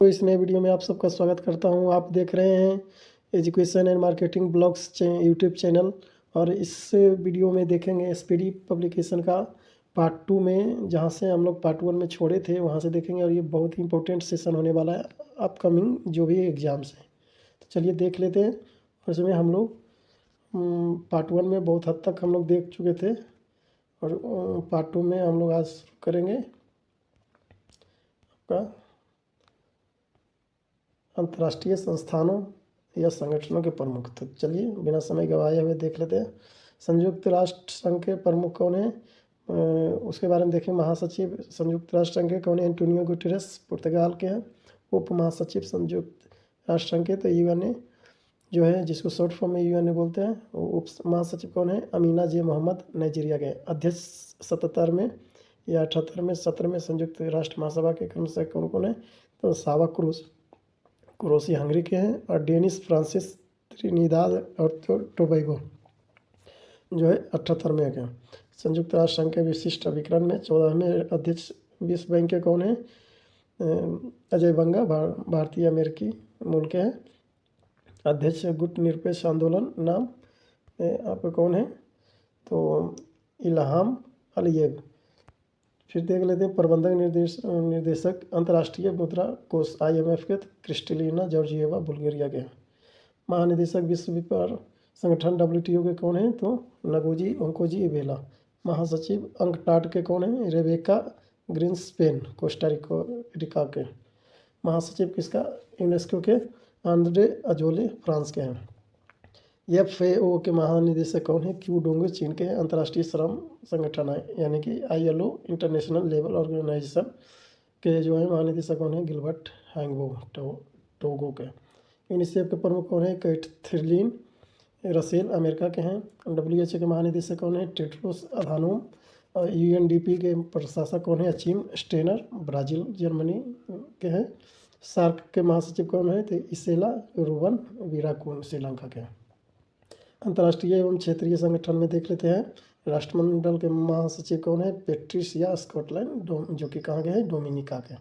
तो इस नए वीडियो में आप सबका स्वागत करता हूं। आप देख रहे हैं education and marketing blogs YouTube channel. और इस वीडियो में देखेंगे एसपीडी पब्लिकेशन का पार्ट 2 में, जहां से हम लोग पार्ट 1 में छोड़े थे वहां से देखेंगे। और ये बहुत ही इंपॉर्टेंट सेशन होने वाला है अपकमिंग जो भी एग्ज़ाम्स हैं। तो चलिए देख लेते हैं। और इसमें हम लोग पार्ट 1 में बहुत हद तक हम लोग देख चुके थे, और पार्ट 2 में हम लोग आज शुरू करेंगे आपका अंतर्राष्ट्रीय संस्थानों या संगठनों के प्रमुख। तो चलिए बिना समय गवाए हुए देख लेते हैं। संयुक्त राष्ट्र संघ के प्रमुख कौन हैं, उसके बारे में देखें। महासचिव संयुक्त राष्ट्र संघ के कौन है? एंटोनियो गुटेरेस पुर्तगाल के हैं। उप महासचिव संयुक्त राष्ट्र संघ के तो यूएनए जो है, जिसको शॉर्ट फॉर्म में यूएनए बोलते हैं, वो उप महासचिव कौन है? अमीना जे मोहम्मद नाइजीरिया के। अध्यक्ष 77 में या 78 में 17 में संयुक्त राष्ट्र महासभा के क्रमशः कौन कौन है? तो सावा क्रोसी हंगरी के हैं। और डेनिस फ्रांसिस त्रिनिदाद और टोबैगो जो है 78 में है। संयुक्त राष्ट्र संघ के विशिष्ट अभिकरण में 14वें अध्यक्ष विश्व बैंक के कौन है? अजय बंगा भारतीय अमेरिकी मूल के हैं। अध्यक्ष गुट निरपेक्ष आंदोलन नाम आपका कौन है? तो इल्हाम अलियेव। फिर देख लेते हैं प्रबंधक निर्देशक अंतर्राष्ट्रीय मुद्रा कोष IMF के क्रिस्टलिना जॉर्जिएवा बुल्गारिया के। महानिदेशक विश्व व्यापार संगठन WTO के कौन है? तो नगोजी ओंकोजी इबेला। महासचिव अंकटाड के कौन है? रेबेका ग्रीन्सपेन कोस्टारिका के। महासचिव किसका? यूनेस्को के आंद्रे अजोले फ्रांस के हैं। FAO के महानिदेशक कौन है? क्यू डोंग चीन के। अंतर्राष्ट्रीय श्रम संगठन है यानी कि ILO इंटरनेशनल लेबर ऑर्गेनाइजेशन के जो है महानिदेशक कौन है? गिलबर्ट हैंगबो टोगो के। यूनिसेफ के प्रमुख कौन है? कैथरीन रसेल अमेरिका के हैं। WHO के महानिदेशक कौन है? Tedros Adhanom. और UNDP के प्रशासक कौन है? अचीम स्टेनर ब्राज़ील जर्मनी के हैं। सार्क के महासचिव कौन है? तो इसेला रूबन वीराकुन श्रीलंका के। अंतर्राष्ट्रीय एवं क्षेत्रीय संगठन में देख लेते हैं। राष्ट्रमंडल के महासचिव कौन है? पेट्रिसिया स्कॉटलैंड जो कि कहाँ के हैं? डोमिनिका के।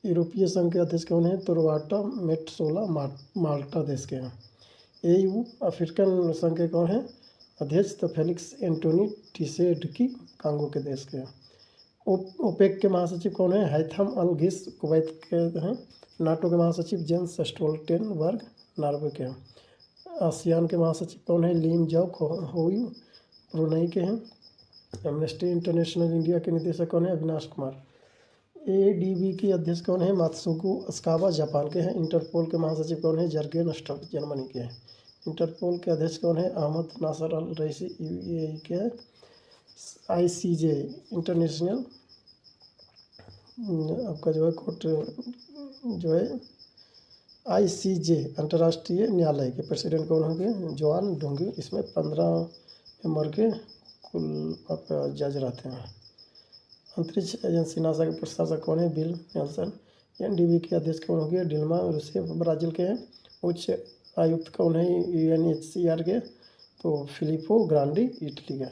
यूरोपीय संघ के अध्यक्ष कौन है? तो रोबर्टा मेट्सोला माल्टा देश के हैं। AU अफ्रीकन संघ के कौन है अध्यक्ष? तो फेलिक्स एंटोनी टिसेडकी कांगो के देश के। ओपेक के महासचिव कौन है? हैथम अल घिस कुवैत के हैं। नाटो के महासचिव जेंस स्टोल्टेनबर्ग नॉर्वे के हैं। आसियान के महासचिव कौन है? लीन जॉक होयू ब्रुनई के हैं। एमनेस्टी इंटरनेशनल इंडिया के निदेशक कौन है? अविनाश कुमार। ADB के अध्यक्ष कौन है? मात्सुगु अस्कावा जापान के हैं। इंटरपोल के महासचिव कौन है? जर्गेन स्टक जर्मनी के हैं। इंटरपोल के अध्यक्ष कौन है? अहमद नासर अल रईसी UAE के हैं। ICJ इंटरनेशनल आपका जो है कोर्ट जो है ICJ अंतर्राष्ट्रीय न्यायालय के प्रेसिडेंट कौन होंगे? जोआन डोंगी। इसमें 15 मेंबर के कुल आपका जज रहते हैं। अंतरिक्ष एजेंसी नासा के प्रशासक कौन है? Bill Nelson. NDB के अध्यक्ष कौन होंगे? डिल्मा रूसेफ ब्राज़ील के हैं। उच्च आयुक्त कौन है? UNHCR के तो फिलिपो ग्रांडी इटली का।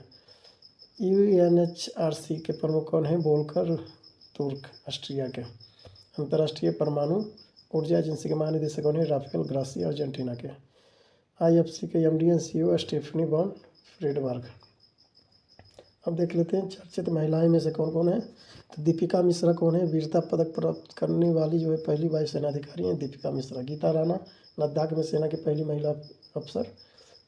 UNHRC के प्रमुख कौन है? बोल्कर तुर्क ऑस्ट्रिया के। अंतर्राष्ट्रीय परमाणु ऊर्जा एजेंसी के महानिदेशक कौन है? राफेल ग्रासी अर्जेंटीना के। IFC के MD and CEO स्टेफनी बॉन फ्रीडबर्ग। अब देख लेते हैं चर्चित महिलाएं में से कौन कौन है। तो दीपिका मिश्रा कौन है? वीरता पदक प्राप्त करने वाली जो है पहली वायुसेना अधिकारी हैं दीपिका मिश्रा। गीता राणा लद्दाख में सेना की पहली महिला अफसर।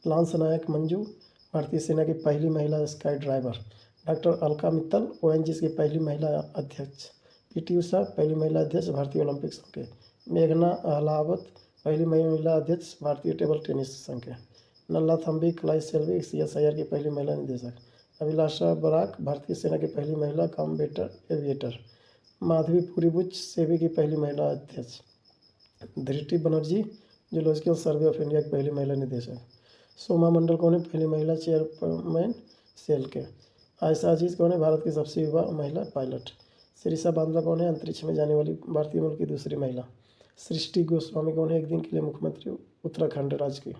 लांस नायक मंजू भारतीय सेना की पहली महिला sky driver. Doctor Alka Mittal ONGC की पहली महिला अध्यक्ष। PT उषा पहली महिला अध्यक्ष भारतीय ओलंपिक संघ के। मेघना अहलावत पहली महिला अध्यक्ष भारतीय टेबल टेनिस संघ के। नल्ला थम्बी कलाई सेल्वी CSIR की पहली महिला निदेशक। अभिलाषा बराक भारतीय सेना की पहली महिला कॉम्बैटर एविएटर। माधवी पुरीबुच सेबी की पहली महिला अध्यक्ष। धृति Banerjee zoological survey of India की पहली महिला निदेशक। सोमा मंडल कौन है? पहली महिला चेयरमैन सेल के। आयशा अजीज कौन है? भारत की सबसे युवा महिला पायलट। शिरीषा बांद्रा कौन है? अंतरिक्ष में जाने वाली भारतीय मूल की दूसरी महिला। सृष्टि गोस्वामी कौन है? एक दिन के लिए मुख्यमंत्री उत्तराखंड राज्य की।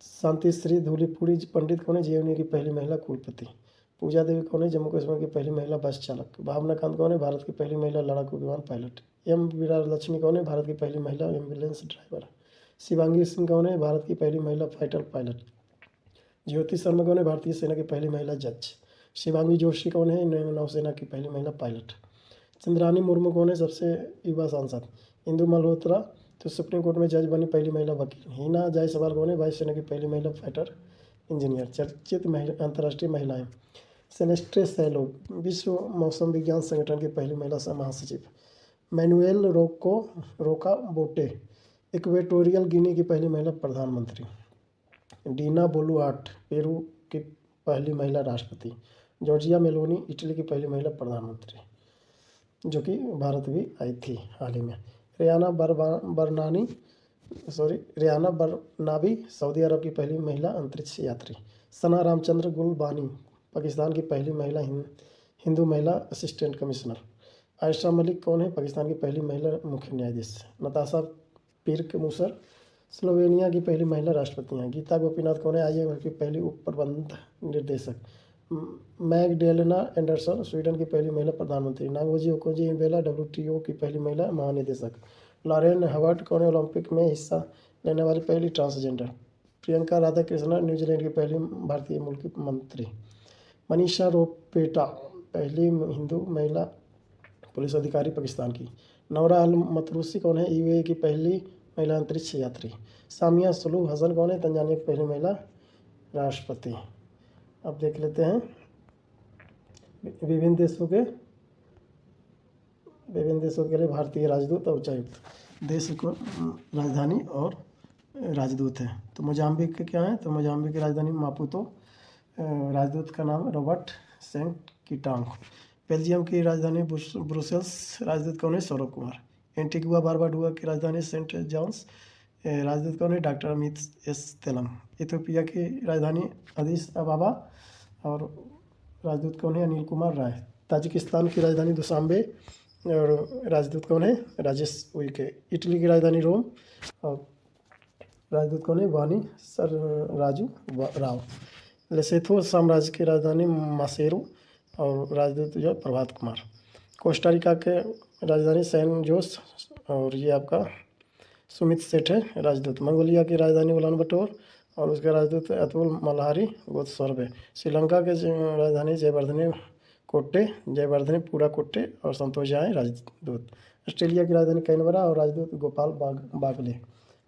शांति श्री धूलीपुरी पंडित कौन है? JNU की पहली महिला कुलपति। पूजा देवी कौन है? जम्मू कश्मीर की पहली महिला बस चालक। भावना कांत कौन है? भारत की पहली महिला लड़ाकू विमान पायलट। एम वीरालक्ष्मी कौन है? भारत की पहली महिला एम्बुलेंस ड्राइवर। शिवांगी सिंह कौन है? भारत की पहली महिला फाइटर पायलट। ज्योति शर्मा कौन है? भारतीय सेना की पहली महिला जज। शिवांगी जोशी कौन है? नौसेना की पहली महिला पायलट। चंद्रानी मुर्मू कौन है? सबसे युवा सांसद। इंदु मल्होत्रा तो सुप्रीम कोर्ट में जज बनी पहली महिला वकील। हिना जायसवाल कौन है? वायुसेना की पहली महिला फाइटर इंजीनियर। चर्चित अंतर्राष्ट्रीय महिलाएं। सेलेस्टे सैलो विश्व मौसम विज्ञान संगठन की पहली महिला महासचिव। मैनुएल रोका बोटे इक्वेटोरियल गिनी की पहली महिला प्रधानमंत्री। डीना बोलुआर्ट पेरू की पहली महिला राष्ट्रपति। जॉर्जिया मेलोनी इटली की पहली महिला प्रधानमंत्री, जो कि भारत भी आई थी हाल ही में। रियाना बरनाबी सऊदी अरब की पहली महिला अंतरिक्ष यात्री। सना रामचंद्र गुलबानी पाकिस्तान की पहली महिला हिंदू महिला असिस्टेंट कमिश्नर। आयशा मलिक कौन है? पाकिस्तान की पहली महिला मुख्य न्यायाधीश। नताशा पिर्क मूसर स्लोवेनिया की पहली महिला राष्ट्रपति हैं। गीता गोपीनाथ कौन है? IMF की पहली उप प्रबंध निर्देशक। मैगडेलेना एंडरसन स्वीडन की पहली महिला प्रधानमंत्री। नागोजी ओकोजी-इवेला WTO की पहली महिला महानिदेशक। लॉरेन हवर्ट कौन है? ओलंपिक में हिस्सा लेने वाली पहली ट्रांसजेंडर। प्रियंका राधाकृष्णन न्यूजीलैंड की पहली भारतीय मूल की मंत्री। मनीषा रोपेटा पहली हिंदू महिला पुलिस अधिकारी पाकिस्तान की। नौरा अल मतरूसी कौन है? UAE की पहली महिला अंतरिक्ष यात्री। सामिया सुलूह हसन कौन है? तंजानिया की पहली महिला राष्ट्रपति। अब देख लेते हैं विभिन्न देशों के लिए भारतीय राजदूत और उच्चायुक्त। देश को राजधानी और राजदूत है। तो मोजाम्बिक के क्या है? तो मोजाम्बिक की राजधानी मापुतो। राजदूत का नाम रॉबर्ट सेंट किटांग। बेल्जियम की राजधानी ब्रुसेल्स। राजदूत कौन है? सौरभ कुमार। एंटीगुआ बारबाडुआ की राजधानी सेंट जॉन्स। राजदूत कौन है? Doctor Amit S Telang. Ethiopia की राजधानी अदीस अबाबा और राजदूत कौन है? अनिल कुमार राय। ताजिकिस्तान की राजधानी दुशांबे और राजदूत कौन है? राजेश उइके। इटली की राजधानी रोम और राजदूत कौन है? वानी सर राजू राव। लेसेथो साम्राज्य की राजधानी मासेरू और राजदूत जो प्रभात कुमार। कोस्टारिका के राजधानी सैन जोस और ये आपका सुमित सेठ है राजदूत। मंगोलिया की राजधानी उलान बटोर और उसके राजदूत अतुल मल्हारी गोत्सर्वे। श्रीलंका के राजधानी जयवर्धने पूरा कोट्टे और संतोष जाए राजदूत। ऑस्ट्रेलिया की राजधानी कैनबरा और राजदूत गोपाल बागले।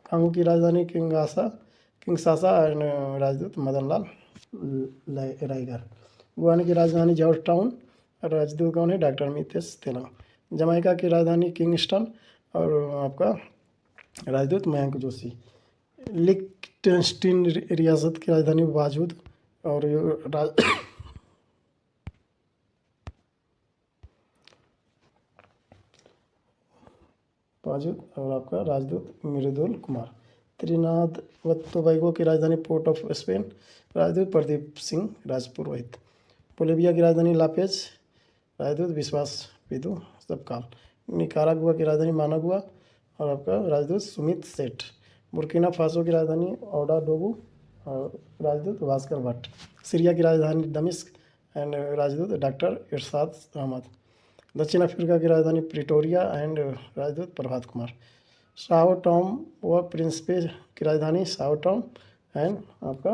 कांगो की राजधानी किंगसासा और राजदूत मदनलाल रायगर। गुयाना की राजधानी जॉर्ज टाउन और राजदूत कौन है? Doctor Amit S Telang. Jamaica की राजधानी किंगस्टन और आपका राजदूत मयंक जोशी। लिक्टेनस्टीन रियासत की राजधानी वाजूद और आपका राजदूत मृदुल कुमार। त्रिनाद व टोबैगो की राजधानी पोर्ट ऑफ स्पेन। राजदूत प्रदीप सिंह राजपुरोहित। बोलिविया की राजधानी लापेज। राजदूत विश्वास विदु सबकाल। निकारागुआ की राजधानी मानागुआ और आपका राजदूत सुमित सेठ। बुर्किना फासो की राजधानी औडाडोगु और राजदूत भास्कर भट्ट। सीरिया की राजधानी दमिश्क एंड राजदूत डॉक्टर इरशाद अहमद। दक्षिण अफ्रीका की राजधानी प्रिटोरिया एंड राजदूत प्रभात कुमार। साओ टॉम व प्रिंसिपे की राजधानी साओ टॉम एंड आपका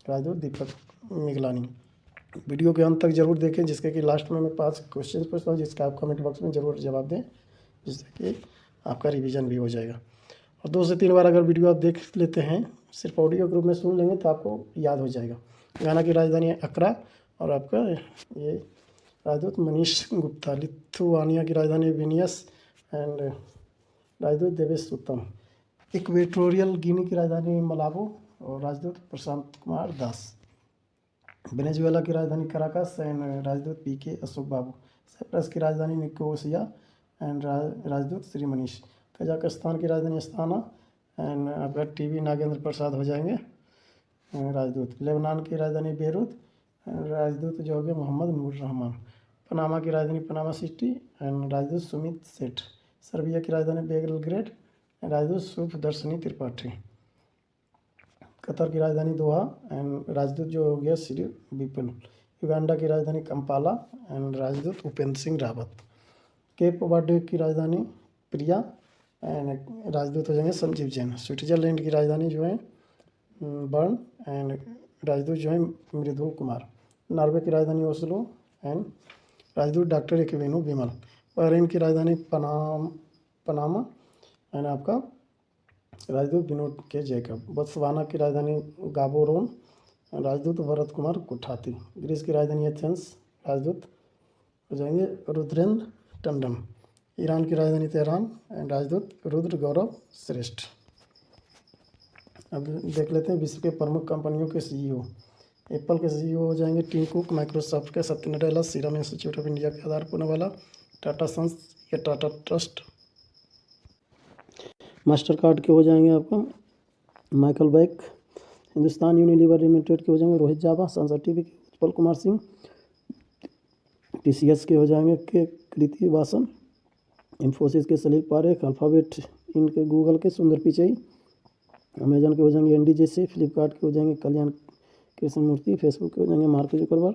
राजदूत दीपक मिगलानी। वीडियो के अंत तक जरूर देखें, जिसके कि लास्ट में मैं 5 क्वेश्चन पूछता हूँ, जिसका आप कमेंट बॉक्स में ज़रूर जवाब दें, जिससे कि आपका रिवीजन भी हो जाएगा। और 2 से 3 बार अगर वीडियो आप देख लेते हैं, सिर्फ ऑडियो ग्रुप में सुन लेंगे तो आपको याद हो जाएगा। घाना की राजधानी अक्रा और आपका ये राजदूत मनीष गुप्ता। लिथुआनिया की राजधानी विनियस एंड राजदूत देवेश उत्तम। इक्वेटोरियल गिनी की राजधानी मलाबो और राजदूत प्रशांत कुमार दास। वेनेजुएला की राजधानी कराकस एंड राजदूत PK अशोक बाबू। साइप्रस की राजधानी निकोसिया एंड राजदूत श्री मनीष। कजाकिस्तान की राजधानी अस्ताना एंड आपका TV नागेंद्र प्रसाद हो जाएंगे राजदूत। लेबनान की राजधानी बेरूत राजदूत जो हो गए मोहम्मद नूर रहमान। पनामा की राजधानी पनामा सिटी एंड राजदूत सुमित सेठ। सर्बिया की राजधानी बेलग्रेड राजदूत शुभ दर्शनी त्रिपाठी। कतर की राजधानी दोहा एंड राजदूत जो हो गया श्री विपुल। युगांडा की राजधानी कंपाला एंड राजदूत उपेंद्र सिंह रावत। केप वर्डे की राजधानी प्रिया एंड राजदूत हो जाएंगे संजीव जैन। स्विट्जरलैंड की राजधानी जो है बर्न एंड राजदूत जो है मृदुल कुमार। नॉर्वे की राजधानी ओस्लो एंड राजदूत डॉक्टर एक्वेनो विमल। बहरीन की राजधानी पनामा एंड आपका राजदूत विनोद के जैकब। बोत्सवाना की राजधानी गाबोरोन, राजदूत भरत कुमार कुठाती। ग्रीस की राजधानी एथेंस, राजदूत हो जाएंगे रुद्रेंद्र टंडन। ईरान की राजधानी तेहरान एंड राजदूत रुद्र गौरव श्रेष्ठ। अब देख लेते हैं विश्व के प्रमुख कंपनियों के सीईओ। एप्पल के सीईओ हो जाएंगे टिम कुक। माइक्रोसॉफ्ट के सत्य Nadella. Serum institute of India के आधार पूनावाला। टाटा सन्स या टाटा ट्रस्ट। मास्टर कार्ड के हो जाएंगे आपका Michael back. Hindustan Unilever limited के हो जाएंगे रोहित जावा। संसद टीवी के उत्पल कुमार सिंह। टीसीएस के हो जाएंगे के कृति वासन। इंफोसिस के सलील पारेख। अल्फाबेट इनके गूगल के सुंदर पिचई। अमेजन के हो जाएंगे एनडीजेसी। फ्लिपकार्ट के हो जाएंगे कल्याण कृष्णमूर्ति। फेसबुक के हो जाएंगे मार्क जुकरबर्ग।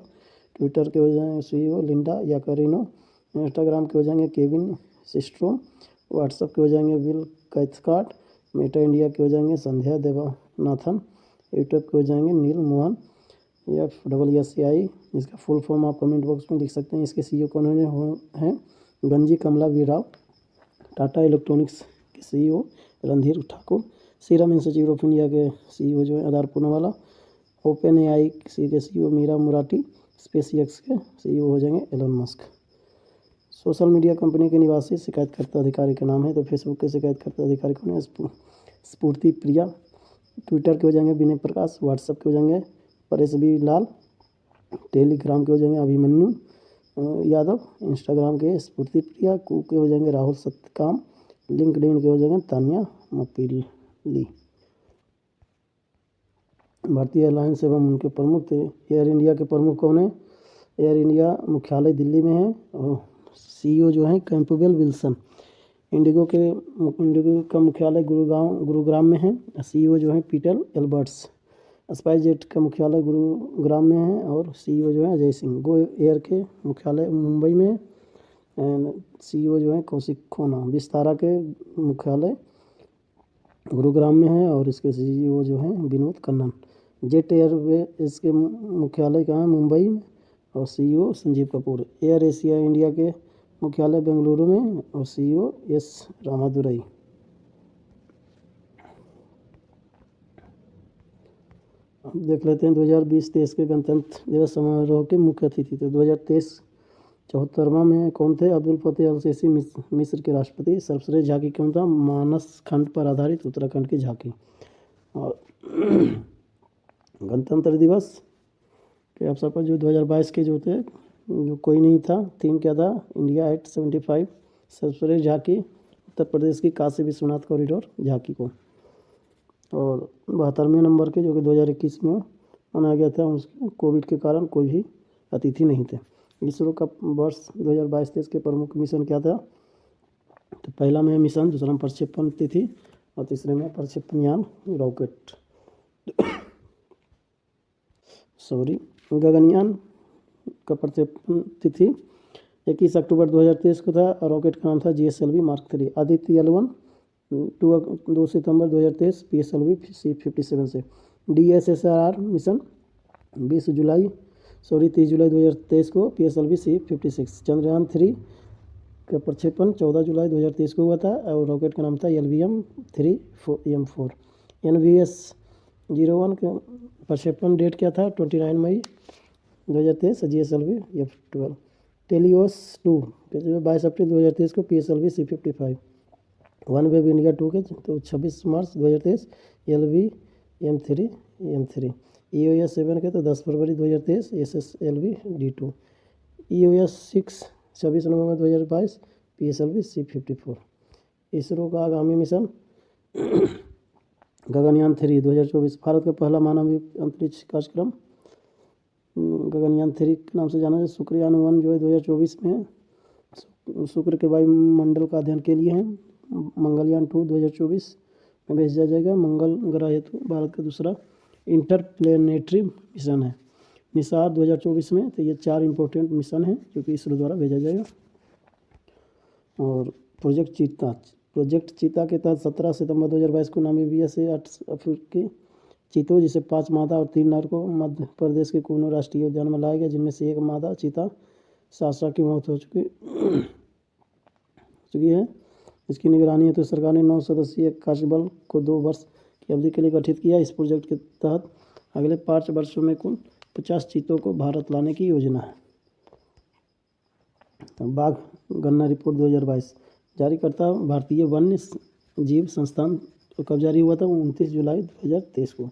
ट्विटर के हो जाएंगे सीईओ लिंडा याकारिनो। इंस्टाग्राम के हो जाएंगे केविन सिस्ट्रोम। व्हाट्सएप के हो जाएंगे विल कैथकार्ट। मेटा इंडिया के हो जाएंगे संध्या देवानाथन। यूट्यूब के हो जाएंगे नील मोहन FSSAI, जिसका फुल फॉर्म आप कमेंट बॉक्स में लिख सकते हैं। इसके सीईओ कौन हैं? गंजी कमला वीराव। टाटा इलेक्ट्रॉनिक्स के CEO Randhir Thakur. Serum institute of India के सीईओ जो है आधार पूनावाला। ओपन AI के सीईओ मीरा मुराटी। SpaceX के सीईओ हो जाएंगे Elon Musk. Social media company के निवासी शिकायतकर्ता अधिकारी का नाम है तो फेसबुक के शिकायतकर्ता अधिकारी कौन है? स्फूर्ति प्रिया। ट्विटर के हो जाएंगे विनय प्रकाश। व्हाट्सएप के हो जाएंगे परेश बी लाल। टेलीग्राम के हो जाएंगे अभिमन्यु यादव। इंस्टाग्राम के स्फूर्ति प्रिया। कू के हो जाएंगे राहुल सत्यकाम। लिंक्डइन के हो जाएंगे तानिया मपीली। भारतीय एयरलाइंस एवं उनके प्रमुख थे। एयर इंडिया के प्रमुख कौन है? एयर इंडिया मुख्यालय दिल्ली में है और सीईओ जो है कैंपबेल विल्सन। इंडिगो का मुख्यालय गुरुग्राम में है। सीईओ जो है पीटर एल्बर्ट्स। स्पाइस जेट का मुख्यालय गुरुग्राम में है और सीईओ जो है अजय सिंह। गो एयर के मुख्यालय मुंबई में एंड सीईओ जो है कौशिक खोना। विस्तारा के मुख्यालय गुरुग्राम में है और इसके सीईओ जो हैं विनोद कन्नन। जेट एयरवे इसके मुख्यालय कहाँ है? मुंबई में और CEO Sanjeev Kapoor. Air Asia India के मुख्यालय बेंगलुरु में और सीईओ एस रामादुरई। अब देख लेते हैं 2020-23 के गणतंत्र दिवस समारोह के मुख्य अतिथि। तो 2023 74वां में कौन थे? अब्दुल फतेह अल सीसी मिस्र के राष्ट्रपति। सर्वश्रेष्ठ झांकी कौन था? मानस खंड पर आधारित उत्तराखंड की झांकी। और गणतंत्र दिवस के अवसर पर जो 2022 के जो थे जो कोई नहीं था। थीम क्या था? India at 75। सर्वश्रेष्ठ झांकी उत्तर प्रदेश की काशी विश्वनाथ कॉरिडोर झांकी को। और 72वें नंबर के जो कि 2021 में मनाया गया था, उसके कोविड के कारण कोई भी अतिथि नहीं थे। इसरो का वर्ष 2022-23 के प्रमुख मिशन क्या था? तो पहला में मिशन, दूसरा में प्रक्षेपण तिथि और तीसरे में प्रक्षेपण यान रॉकेट गगनयान का प्रक्षेपण तिथि 21 अक्टूबर 2023 को था और रॉकेट का नाम था GSLV Mark 3। आदित्य L1 2 सितंबर 2023 PSLV C57 से। DSSR मिशन 30 जुलाई 2023 को PSLV C56। चंद्रयान 3 का प्रक्षेपण 14 जुलाई 2023 को हुआ था और रॉकेट का नाम था LVM-3M4। NVS-01 का प्रक्षेपण डेट क्या था? 29 मई 2023 GSLV F12। टेलियोस 2 22 अप्रैल 2023 को PSLV C55। One web India 2 के तो 26 मार्च 2023 LVM-3M3। EOS 7 के तो 10 फरवरी 2023 SSLV D2। EOS 6 26 नवंबर 2022 PSLV C54। इसरो का आगामी मिशन गगनयान 3 2024। भारत का पहला मानव अंतरिक्ष कार्यक्रम गगनयान 3 के नाम से जाना जाए। शुक्रयान 1 जो है 2024 में शुक्र के वायुमंडल का अध्ययन के लिए है। मंगलयान 2 2024 में भेजा जाएगा। मंगल ग्रह हेतु भारत का दूसरा इंटरप्लेनेटरी मिशन है। निसार 2024 में। तो ये 4 इंपॉर्टेंट मिशन हैं जो कि इसरो द्वारा भेजा जाएगा। और प्रोजेक्ट चीता के तहत 17 सितंबर 2022 को नामीबिया से 8 अफ्रीकी चीतों जिसे 5 मादा और 3 नर को मध्य प्रदेश के कूनो राष्ट्रीय उद्यान में लाया गया, जिनमें से एक मादा चीता सासा की मौत हो चुकी है। इसकी निगरानी हेतु सरकार ने 9 सदस्यीय कार्यबल को 2 वर्ष की अवधि के लिए गठित किया। इस प्रोजेक्ट के तहत अगले 5 वर्षों में कुल 50 चीतों को भारत लाने की योजना है। बाघ गणना रिपोर्ट 2022 जारीकर्ता भारतीय वन्य जीव संस्थान तो कब जारी हुआ था? 29 जुलाई 2023 को।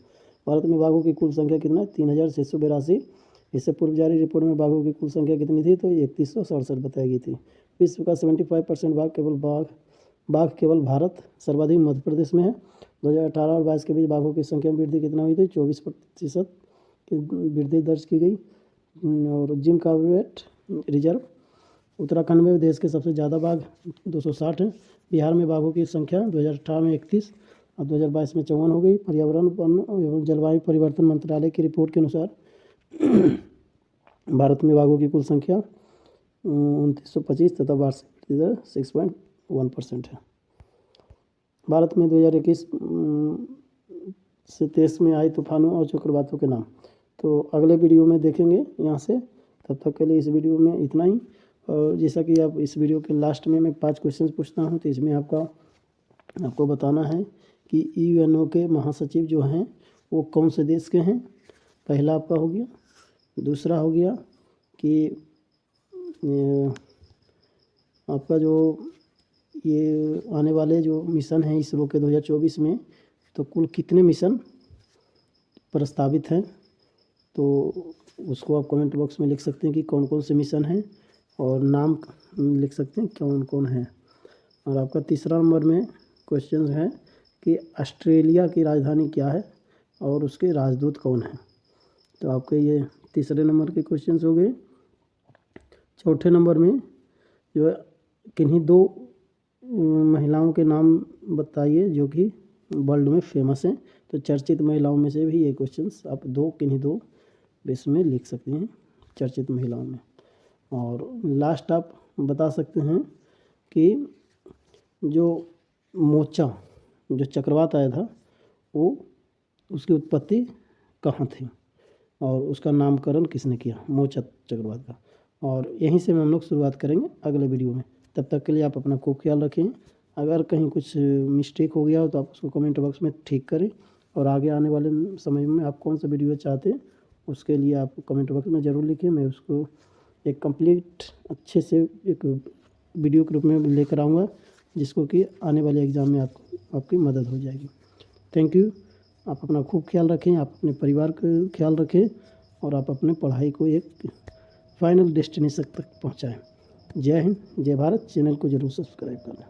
भारत में बाघों की कुल संख्या कितना है? 3682। इससे पूर्व जारी रिपोर्ट में बाघों की कुल संख्या कितनी थी? तो 3167 बताई गई थी। विश्व का 75% बाघ केवल भारत, सर्वाधिक मध्य प्रदेश में है। 2018 और 22 के बीच बाघों की संख्या में वृद्धि कितना हुई थी? 24% की वृद्धि दर्ज की गई। और जिम कॉर्बेट रिजर्व उत्तराखंड में देश के सबसे ज़्यादा बाघ 260 हैं। बिहार में बाघों की संख्या 2018 में 31 और 2022 में 54 हो गई। पर्यावरण, वन एवं जलवायु परिवर्तन मंत्रालय की रिपोर्ट के अनुसार भारत में बाघों की कुल संख्या 2925 तथा वार्षिक दर 6.1% है। भारत में 2021 से 23 में आई तूफानों और चक्रवातों के नाम तो अगले वीडियो में देखेंगे यहाँ से। तब तक के लिए इस वीडियो में इतना ही। और जैसा कि आप इस वीडियो के लास्ट में मैं 5 क्वेश्चन पूछता हूँ, तो इसमें आपको बताना है कि यूएनओ के महासचिव जो हैं वो कौन से देश के हैं। पहला आपका हो गया। दूसरा हो गया कि आपका जो ये आने वाले जो मिशन हैं इसरो के 2024 में, तो कुल कितने मिशन प्रस्तावित हैं, तो उसको आप कमेंट बॉक्स में लिख सकते हैं कि कौन कौन से मिशन हैं और नाम लिख सकते हैं कौन कौन है। और आपका तीसरा नंबर में क्वेश्चन है कि ऑस्ट्रेलिया की राजधानी क्या है और उसके राजदूत कौन हैं। तो आपके ये तीसरे नंबर के क्वेश्चंस हो गए। चौथे नंबर में जो है किन्हीं 2 महिलाओं के नाम बताइए जो कि वर्ल्ड में फेमस हैं। तो चर्चित महिलाओं में से भी ये क्वेश्चंस आप किन्हीं 2 बेस में लिख सकते हैं चर्चित महिलाओं में। और लास्ट आप बता सकते हैं कि जो मोचा जो चक्रवात आया था वो उसकी उत्पत्ति कहाँ थी और उसका नामकरण किसने किया, मोचा चक्रवात का। और यहीं से हम लोग शुरुआत करेंगे अगले वीडियो में। तब तक के लिए आप अपना खूब ख्याल रखें। अगर कहीं कुछ मिस्टेक हो गया हो तो आप उसको कमेंट बॉक्स में ठीक करें। और आगे आने वाले समय में आप कौन सा वीडियो चाहते हैं उसके लिए आप कमेंट बॉक्स में ज़रूर लिखें। मैं उसको एक कंप्लीट अच्छे से एक वीडियो के रूप में लेकर आऊँगा, जिसको कि आने वाले एग्ज़ाम में आपकी मदद हो जाएगी। Thank you. आप अपना खूब ख्याल रखें, आप अपने परिवार का ख्याल रखें और आप अपने पढ़ाई को एक फाइनल डेस्टिनेशन तक पहुंचाएं। जय हिंद, जय भारत। चैनल को ज़रूर सब्सक्राइब करना।